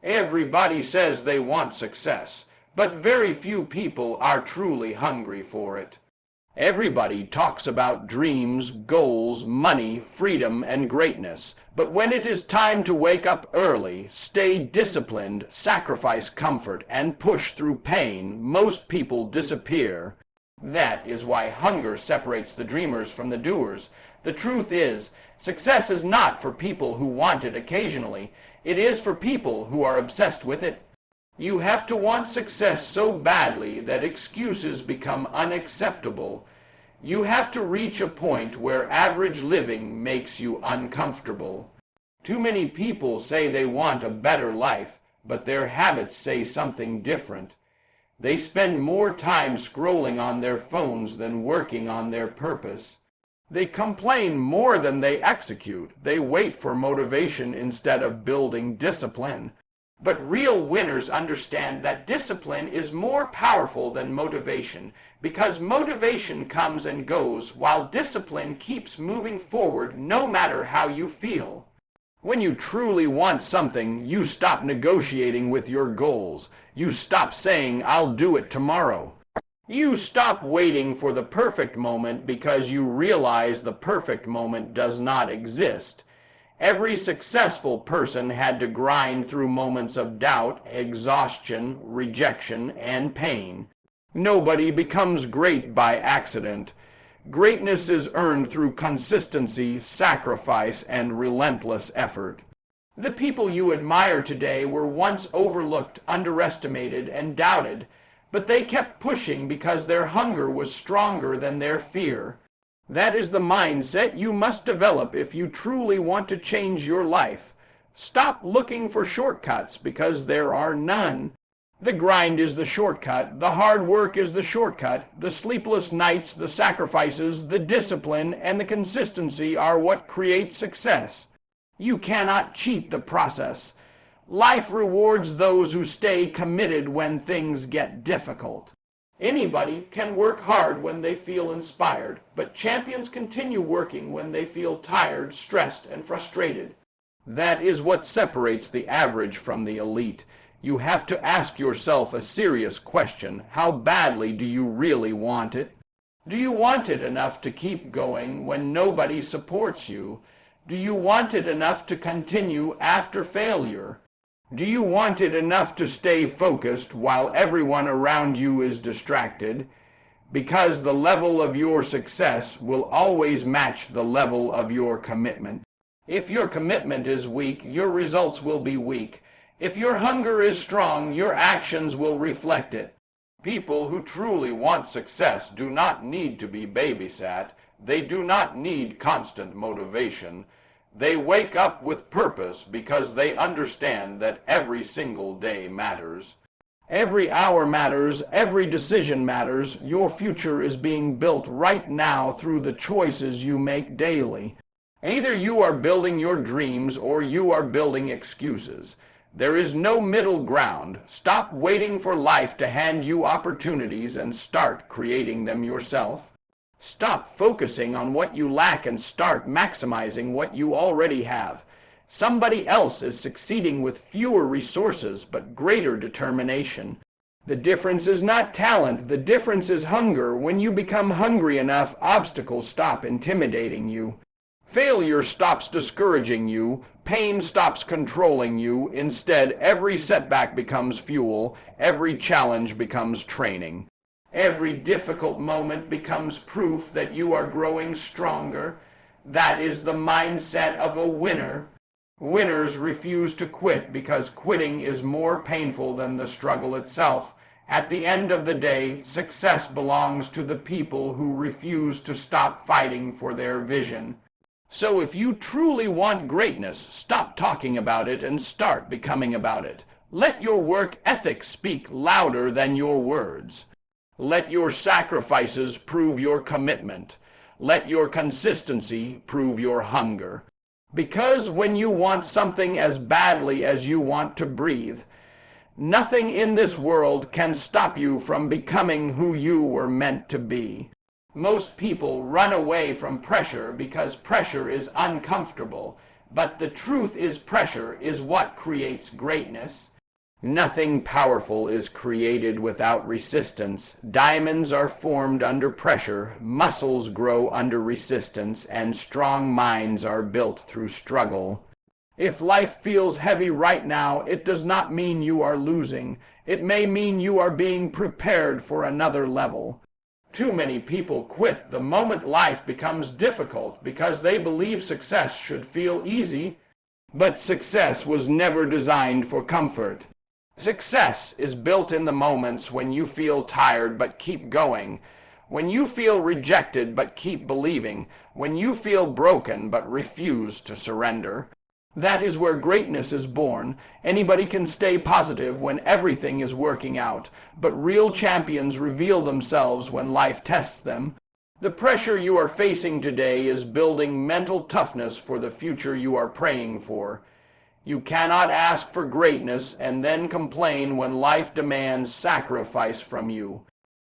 Everybody says they want success, but very few people are truly hungry for it. Everybody talks about dreams, goals, money, freedom, and greatness, but when it is time to wake up early, stay disciplined, sacrifice comfort, and push through pain, most people disappear. That is why hunger separates the dreamers from the doers. The truth is, success is not for people who want it occasionally. It is for people who are obsessed with it. You have to want success so badly that excuses become unacceptable. You have to reach a point where average living makes you uncomfortable. Too many people say they want a better life, but their habits say something different. They spend more time scrolling on their phones than working on their purpose. They complain more than they execute. They wait for motivation instead of building discipline. But real winners understand that discipline is more powerful than motivation, because motivation comes and goes while discipline keeps moving forward no matter how you feel. When you truly want something, you stop negotiating with your goals. You stop saying, "I'll do it tomorrow." You stop waiting for the perfect moment because you realize the perfect moment does not exist. Every successful person had to grind through moments of doubt, exhaustion, rejection, and pain. Nobody becomes great by accident. Greatness is earned through consistency, sacrifice, and relentless effort. The people you admire today were once overlooked, underestimated, and doubted, but they kept pushing because their hunger was stronger than their fear. That is the mindset you must develop if you truly want to change your life. Stop looking for shortcuts because there are none. The grind is the shortcut, the hard work is the shortcut, the sleepless nights, the sacrifices, the discipline, and the consistency are what create success. You cannot cheat the process. Life rewards those who stay committed when things get difficult. Anybody can work hard when they feel inspired, but champions continue working when they feel tired, stressed, and frustrated. That is what separates the average from the elite. You have to ask yourself a serious question. How badly do you really want it? Do you want it enough to keep going when nobody supports you? Do you want it enough to continue after failure? Do you want it enough to stay focused while everyone around you is distracted? Because the level of your success will always match the level of your commitment. If your commitment is weak, your results will be weak. If your hunger is strong, your actions will reflect it. People who truly want success do not need to be babysat. They do not need constant motivation. They wake up with purpose because they understand that every single day matters. Every hour matters, every decision matters. Your future is being built right now through the choices you make daily. Either you are building your dreams or you are building excuses. There is no middle ground. Stop waiting for life to hand you opportunities and start creating them yourself. Stop focusing on what you lack and start maximizing what you already have. Somebody else is succeeding with fewer resources but greater determination. The difference is not talent, the difference is hunger. When you become hungry enough, obstacles stop intimidating you. Failure stops discouraging you. Pain stops controlling you. Instead, every setback becomes fuel. Every challenge becomes training. Every difficult moment becomes proof that you are growing stronger. That is the mindset of a winner. Winners refuse to quit because quitting is more painful than the struggle itself. At the end of the day, success belongs to the people who refuse to stop fighting for their vision. So if you truly want greatness, stop talking about it and start becoming about it. Let your work ethic speak louder than your words. Let your sacrifices prove your commitment. Let your consistency prove your hunger. Because when you want something as badly as you want to breathe, nothing in this world can stop you from becoming who you were meant to be. Most people run away from pressure because pressure is uncomfortable, but the truth is pressure is what creates greatness. Nothing powerful is created without resistance. Diamonds are formed under pressure, muscles grow under resistance, and strong minds are built through struggle. If life feels heavy right now, it does not mean you are losing. It may mean you are being prepared for another level. Too many people quit the moment life becomes difficult because they believe success should feel easy. But success was never designed for comfort. Success is built in the moments when you feel tired but keep going, when you feel rejected but keep believing, when you feel broken but refuse to surrender. That is where greatness is born. Anybody can stay positive when everything is working out, but real champions reveal themselves when life tests them. The pressure you are facing today is building mental toughness for the future you are praying for. You cannot ask for greatness and then complain when life demands sacrifice from you.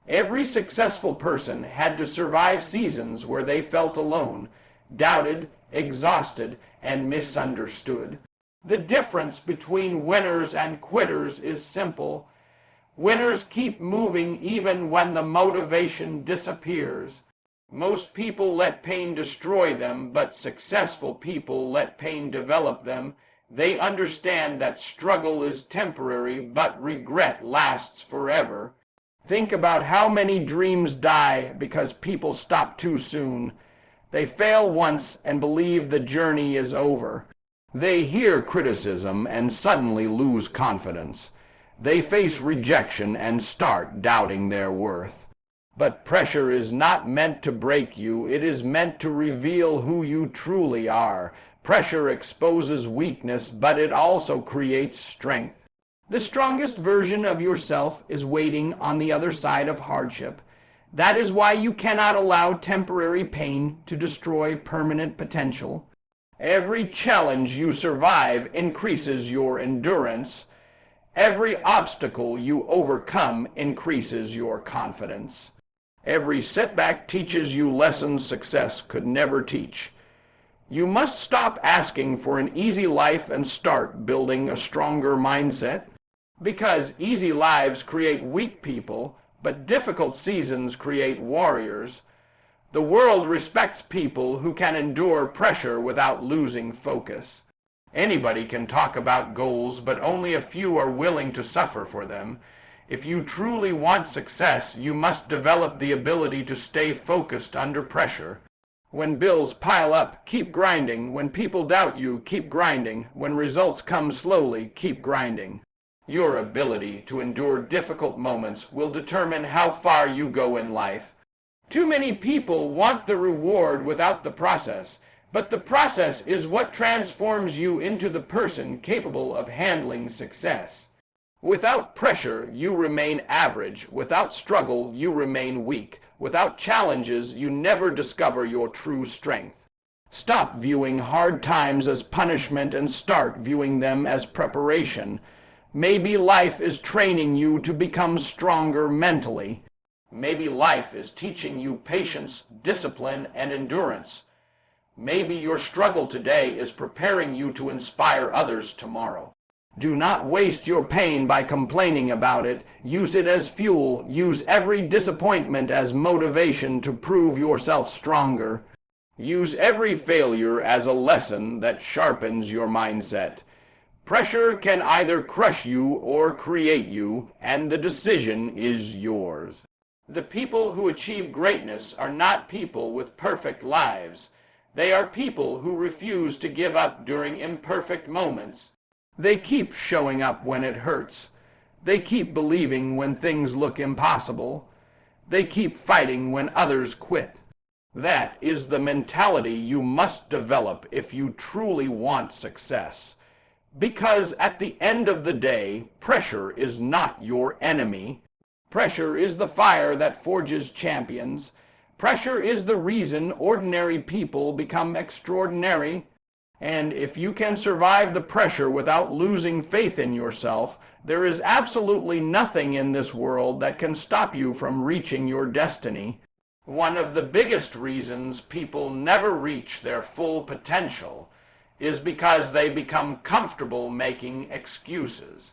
Every successful person had to survive seasons where they felt alone, doubted, exhausted, and misunderstood. The difference between winners and quitters is simple. Winners keep moving even when the motivation disappears. Most people let pain destroy them, but successful people let pain develop them. They understand that struggle is temporary, but regret lasts forever. Think about how many dreams die because people stop too soon. They fail once and believe the journey is over. They hear criticism and suddenly lose confidence. They face rejection and start doubting their worth. But pressure is not meant to break you. It is meant to reveal who you truly are. Pressure exposes weakness, but it also creates strength. The strongest version of yourself is waiting on the other side of hardship. That is why you cannot allow temporary pain to destroy permanent potential. Every challenge you survive increases your endurance. Every obstacle you overcome increases your confidence. Every setback teaches you lessons success could never teach. You must stop asking for an easy life and start building a stronger mindset. Because easy lives create weak people, but difficult seasons create warriors. The world respects people who can endure pressure without losing focus. Anybody can talk about goals, but only a few are willing to suffer for them. If you truly want success, you must develop the ability to stay focused under pressure. When bills pile up, keep grinding. When people doubt you, keep grinding. When results come slowly, keep grinding. Your ability to endure difficult moments will determine how far you go in life. Too many people want the reward without the process, but the process is what transforms you into the person capable of handling success. Without pressure, you remain average. Without struggle, you remain weak. Without challenges, you never discover your true strength. Stop viewing hard times as punishment and start viewing them as preparation. Maybe life is training you to become stronger mentally. Maybe life is teaching you patience, discipline, and endurance. Maybe your struggle today is preparing you to inspire others tomorrow. Do not waste your pain by complaining about it. Use it as fuel. Use every disappointment as motivation to prove yourself stronger. Use every failure as a lesson that sharpens your mindset. Pressure can either crush you or create you, and the decision is yours. The people who achieve greatness are not people with perfect lives. They are people who refuse to give up during imperfect moments. They keep showing up when it hurts. They keep believing when things look impossible. They keep fighting when others quit. That is the mentality you must develop if you truly want success. Because at the end of the day, pressure is not your enemy. Pressure is the fire that forges champions. Pressure is the reason ordinary people become extraordinary. And if you can survive the pressure without losing faith in yourself, there is absolutely nothing in this world that can stop you from reaching your destiny. One of the biggest reasons people never reach their full potential is because they become comfortable making excuses.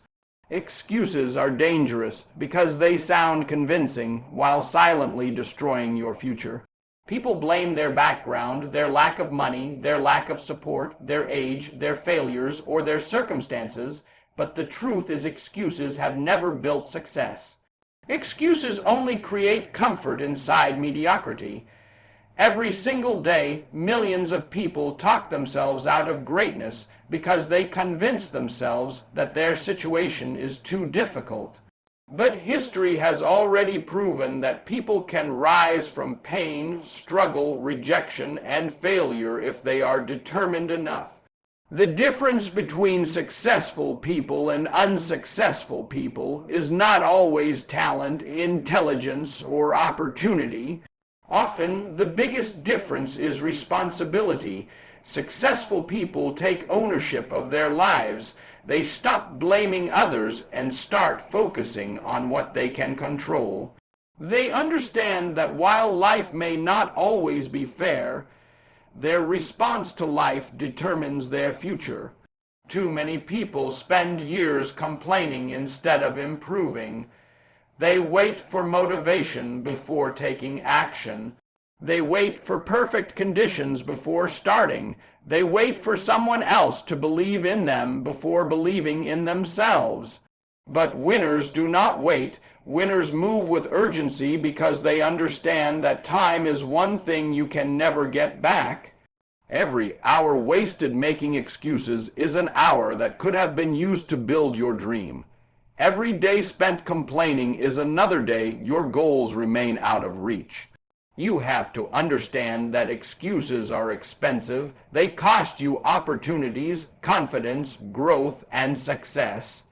Excuses are dangerous because they sound convincing while silently destroying your future. People blame their background, their lack of money, their lack of support, their age, their failures, or their circumstances, but the truth is excuses have never built success. Excuses only create comfort inside mediocrity. Every single day, millions of people talk themselves out of greatness because they convince themselves that their situation is too difficult. But history has already proven that people can rise from pain, struggle, rejection, and failure if they are determined enough. The difference between successful people and unsuccessful people is not always talent, intelligence, or opportunity. Often, the biggest difference is responsibility. Successful people take ownership of their lives. They stop blaming others and start focusing on what they can control. They understand that while life may not always be fair, their response to life determines their future. Too many people spend years complaining instead of improving. They wait for motivation before taking action. They wait for perfect conditions before starting. They wait for someone else to believe in them before believing in themselves. But winners do not wait. Winners move with urgency because they understand that time is one thing you can never get back. Every hour wasted making excuses is an hour that could have been used to build your dream. Every day spent complaining is another day your goals remain out of reach. You have to understand that excuses are expensive. They cost you opportunities, confidence, growth, and success.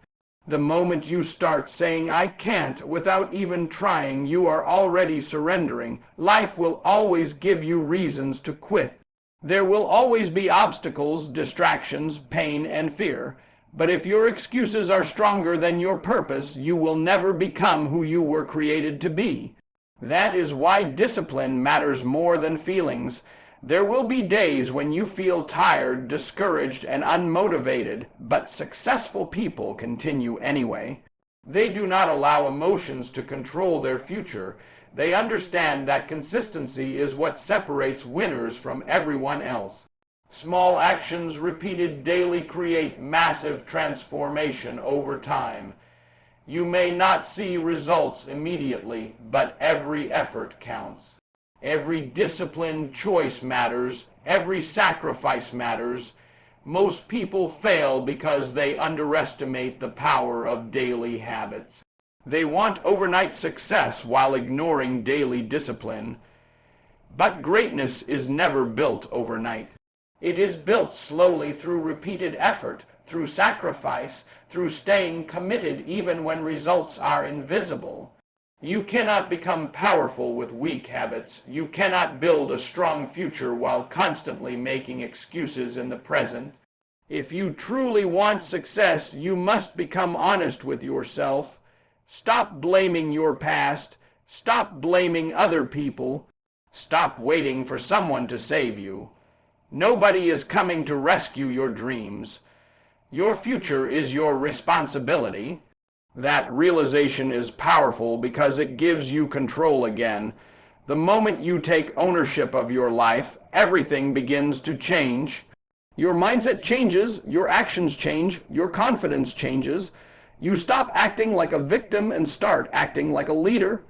The moment you start saying, "I can't," without even trying, you are already surrendering. Life will always give you reasons to quit. There will always be obstacles, distractions, pain, and fear. But if your excuses are stronger than your purpose, you will never become who you were created to be. That is why discipline matters more than feelings. There will be days when you feel tired, discouraged, and unmotivated, but successful people continue anyway. They do not allow emotions to control their future. They understand that consistency is what separates winners from everyone else. Small actions repeated daily create massive transformation over time. You may not see results immediately, but every effort counts. Every disciplined choice matters. Every sacrifice matters. Most people fail because they underestimate the power of daily habits. They want overnight success while ignoring daily discipline. But greatness is never built overnight. It is built slowly through repeated effort, through sacrifice, through staying committed even when results are invisible. You cannot become powerful with weak habits. You cannot build a strong future while constantly making excuses in the present. If you truly want success, you must become honest with yourself. Stop blaming your past. Stop blaming other people. Stop waiting for someone to save you. Nobody is coming to rescue your dreams. Your future is your responsibility. That realization is powerful because it gives you control again. The moment you take ownership of your life, everything begins to change. Your mindset changes, your actions change, your confidence changes. You stop acting like a victim and start acting like a leader.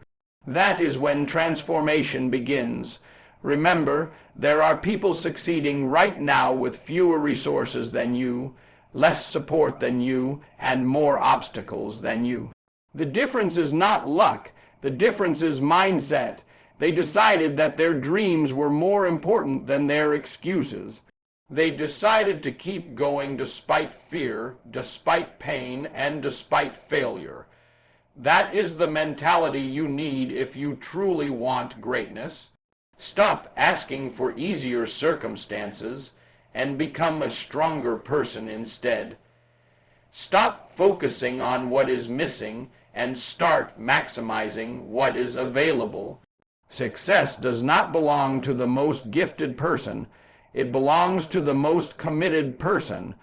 That is when transformation begins. Remember, there are people succeeding right now with fewer resources than you, less support than you, and more obstacles than you. The difference is not luck. The difference is mindset. They decided that their dreams were more important than their excuses. They decided to keep going despite fear, despite pain, and despite failure. That is the mentality you need if you truly want greatness. Stop asking for easier circumstances and become a stronger person instead. Stop focusing on what is missing and start maximizing what is available. Success does not belong to the most gifted person. It belongs to the most committed person.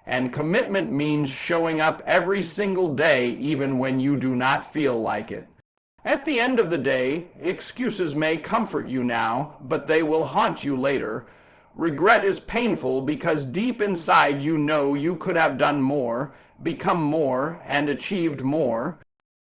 And commitment means showing up every single day even when you do not feel like it. At the end of the day, excuses may comfort you now, but they will haunt you later. Regret is painful because deep inside you know you could have done more, become more, and achieved more.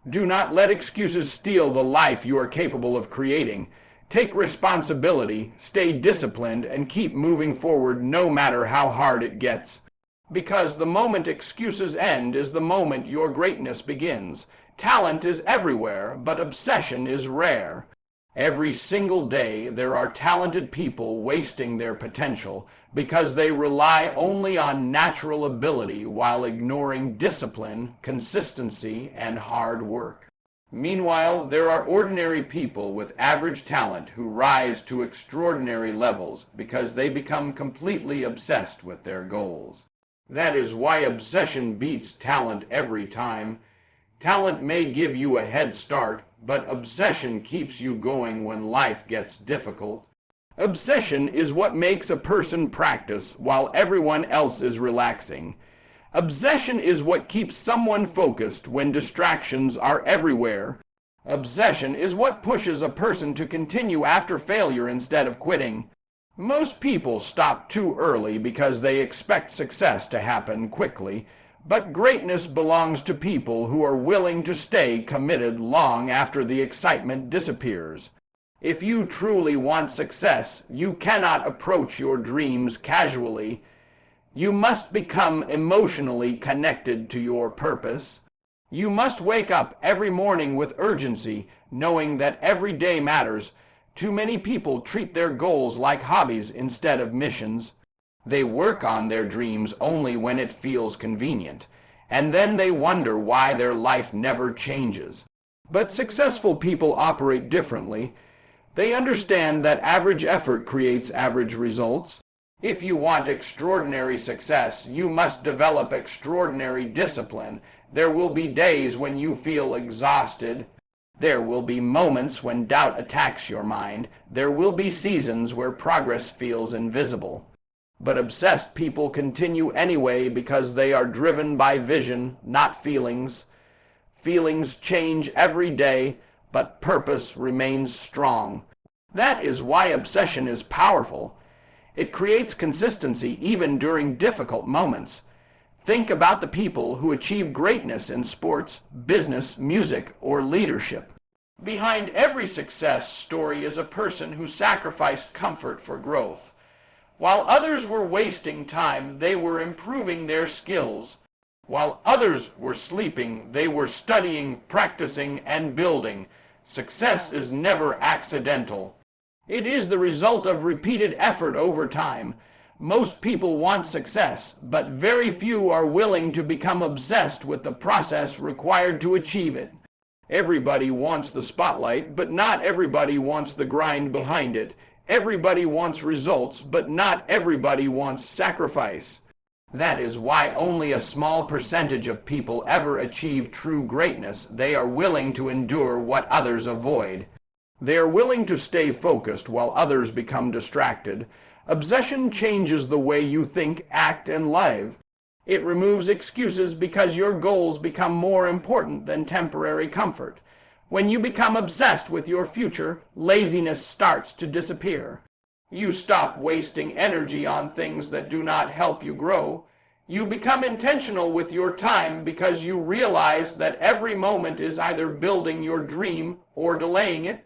Do not let excuses steal the life you are capable of creating. Take responsibility, stay disciplined, and keep moving forward no matter how hard it gets. Because the moment excuses end is the moment your greatness begins. Talent is everywhere, but obsession is rare. Every single day there are talented people wasting their potential because they rely only on natural ability while ignoring discipline, consistency, and hard work. Meanwhile, there are ordinary people with average talent who rise to extraordinary levels because they become completely obsessed with their goals. That is why obsession beats talent every time. Talent may give you a head start, but obsession keeps you going when life gets difficult. Obsession is what makes a person practice while everyone else is relaxing. Obsession is what keeps someone focused when distractions are everywhere. Obsession is what pushes a person to continue after failure instead of quitting. Most people stop too early because they expect success to happen quickly. But greatness belongs to people who are willing to stay committed long after the excitement disappears. If you truly want success, you cannot approach your dreams casually. You must become emotionally connected to your purpose. You must wake up every morning with urgency, knowing that every day matters. Too many people treat their goals like hobbies instead of missions. They work on their dreams only when it feels convenient, and then they wonder why their life never changes. But successful people operate differently. They understand that average effort creates average results. If you want extraordinary success, you must develop extraordinary discipline. There will be days when you feel exhausted. There will be moments when doubt attacks your mind. There will be seasons where progress feels invisible. But obsessed people continue anyway because they are driven by vision, not feelings. Feelings change every day, but purpose remains strong. That is why obsession is powerful. It creates consistency even during difficult moments. Think about the people who achieve greatness in sports, business, music, or leadership. Behind every success story is a person who sacrificed comfort for growth. While others were wasting time, they were improving their skills. While others were sleeping, they were studying, practicing, and building. Success is never accidental. It is the result of repeated effort over time. Most people want success, but very few are willing to become obsessed with the process required to achieve it. Everybody wants the spotlight, but not everybody wants the grind behind it. Everybody wants results, but not everybody wants sacrifice. That is why only a small percentage of people ever achieve true greatness. They are willing to endure what others avoid. They are willing to stay focused while others become distracted. Obsession changes the way you think, act, and live. It removes excuses because your goals become more important than temporary comfort. When you become obsessed with your future, laziness starts to disappear. You stop wasting energy on things that do not help you grow. You become intentional with your time because you realize that every moment is either building your dream or delaying it.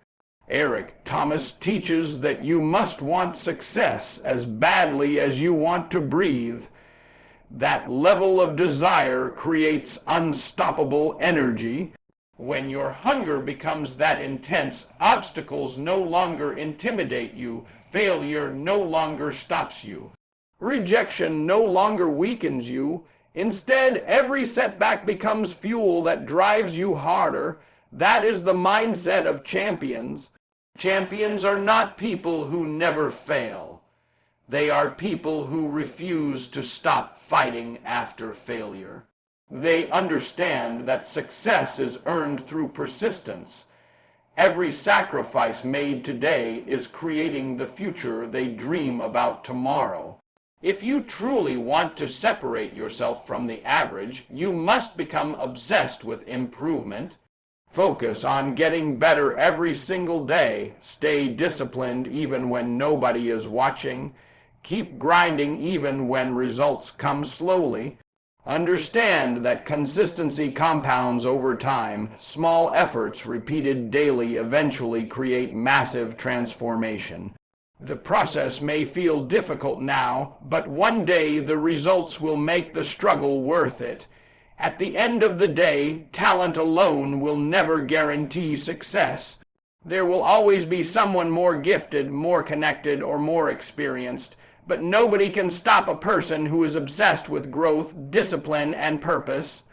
Eric Thomas teaches that you must want success as badly as you want to breathe. That level of desire creates unstoppable energy. When your hunger becomes that intense, obstacles no longer intimidate you. Failure no longer stops you. Rejection no longer weakens you. Instead, every setback becomes fuel that drives you harder. That is the mindset of champions. Champions are not people who never fail. They are people who refuse to stop fighting after failure. They understand that success is earned through persistence. Every sacrifice made today is creating the future they dream about tomorrow. If you truly want to separate yourself from the average, you must become obsessed with improvement. Focus on getting better every single day. Stay disciplined even when nobody is watching. Keep grinding even when results come slowly. Understand that consistency compounds over time. Small efforts repeated daily eventually create massive transformation. The process may feel difficult now, but one day the results will make the struggle worth it. At the end of the day, talent alone will never guarantee success. There will always be someone more gifted, more connected, or more experienced, but nobody can stop a person who is obsessed with growth, discipline, and purpose.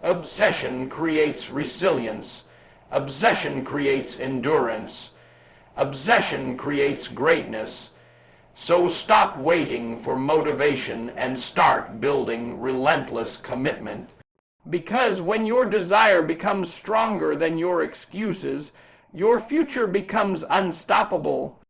Obsession creates resilience. Obsession creates endurance. Obsession creates greatness. So stop waiting for motivation and start building relentless commitment. Because when your desire becomes stronger than your excuses, your future becomes unstoppable.